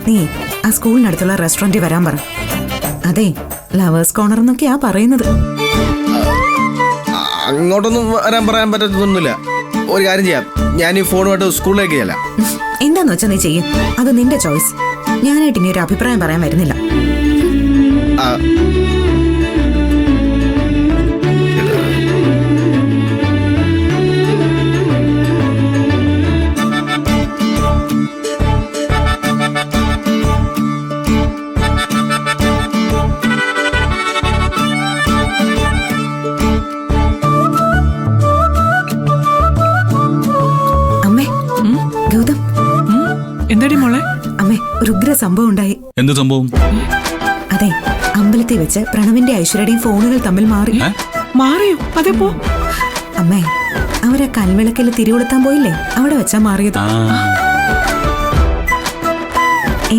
നീ ആ സ്കൂളിനടുത്തുള്ള റെസ്റ്റോറന്റിൽ വരാൻ പറ. അതെ, ലവേഴ്സ് കോർണർ എന്നൊക്കെയാ പറയുന്നത്. അങ്ങോട്ടൊന്നും വരാൻ പറയാൻ പറ്റത്തൊന്നുമില്ല. ഒരു കാര്യം ചെയ്യാം, ഞാൻ ഈ ഫോണുമായിട്ട് സ്കൂളിലേക്ക് ചെല്ലാം. എന്താന്ന് വെച്ചാ നീ ചെയ്യും, അത് നിന്റെ ചോയ്സ്. ഞാനായിട്ട് ഇനി ഒരു അഭിപ്രായം പറയാൻ വരുന്നില്ല. എന്താടി മോളെ? അമ്മേ, ഒരു ഉഗ്ര സംഭവം ഉണ്ടായി. എന്ത് സംഭവം? അതെ, അമ്പലത്തിൽ വെച്ച് പ്രണവിന്റെ ഐശ്വര്യയുടെയും ഫോണുകൾ തമ്മിൽ മാറി. മാറിയോ? അതെപ്പോ? അമ്മേ, അവരെ കൽവിളക്കിൽ തിരികൊളുത്താൻ പോയില്ലേ, അവിടെ വെച്ചാ മാറിയത്.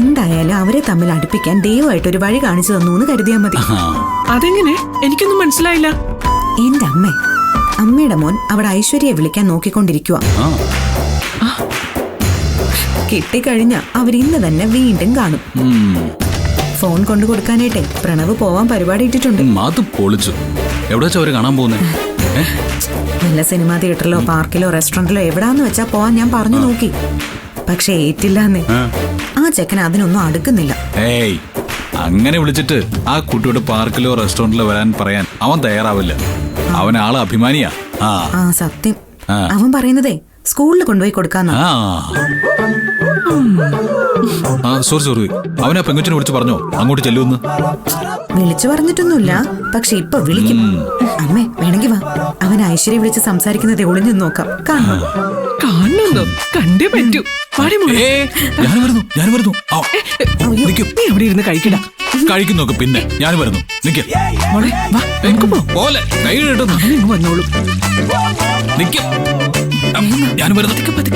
എന്തായാലും അവരെ തമ്മിൽ അടുപ്പിക്കാൻ ദൈവമായിട്ട് ഒരു വഴി കാണിച്ചു തന്നു എന്ന് കരുതിയാ മതി. അതെങ്ങനെ? എനിക്കൊന്നും മനസ്സിലായില്ല. എന്റെ അമ്മേ, അമ്മയുടെ മോൻ അവിടെ ഐശ്വര്യയെ വിളിക്കാൻ നോക്കിക്കൊണ്ടിരിക്കുക. കിട്ടിക്കഴിഞ്ഞ അവരിന്ന് തന്നെ വീണ്ടും കാണും. ഫോൺ കൊണ്ടു കൊടുക്കാനായിട്ടെ പ്രണവ് പോവാൻ പരിപാടി ഇട്ടിട്ടുണ്ട്. കാണാൻ പോകുന്നേ? നല്ല സിനിമാ തിയേറ്ററിലോ പാർക്കിലോ റെസ്റ്റോറന്റിലോ എവിടാന്ന് വെച്ചാ പോവാൻ ഞാൻ പറഞ്ഞു നോക്കി. പക്ഷെ ഏറ്റില്ലാന്നേ. ആ ചെക്കൻ അതിനൊന്നും അടുക്കുന്നില്ല. അങ്ങനെ വിളിച്ചിട്ട് ആ കുട്ടിയോട് പാർക്കിലോ റെസ്റ്റോറന്റിലോ വരാൻ പറയാൻ അവൻ തയ്യാറാവില്ല. അവൻ ആള് അഭിമാനിയാ. ആ സത്യം. അവൻ പറയുന്നതേ സ്കൂളിൽ കൊണ്ടുപോയി കൊടുക്കാന്നാ. സോറി, അവനെ പെങ്കൊച്ചിനെ വിളിച്ചു പറഞ്ഞോ അങ്ങോട്ട് ചെല്ലുമെന്ന്? വിളിച്ചു പറഞ്ഞിട്ടൊന്നുമില്ല, പക്ഷെ ഇപ്പൊ വിളിക്കും. അമ്മേ, വേണമെങ്കിൽ വാ, അവൻ ഐശ്വര്യ വിളിച്ച് സംസാരിക്കുന്നത് ഒളിഞ്ഞു നോക്കാം. കാണുന്നോ? കണ്ടേ പറ്റൂ. ഞാൻ വരുന്നു. നീ അവിടെ ഇരുന്ന് കഴിക്കടാ. കഴിക്കുന്നോക്ക് പിന്നെ ഞാൻ വരുന്നു. മോളെ വാ, നമുക്ക് പോ. പോലെ കൈ കിട്ടുന്നു. വന്നോളൂ. ഞാൻ വരുന്നു.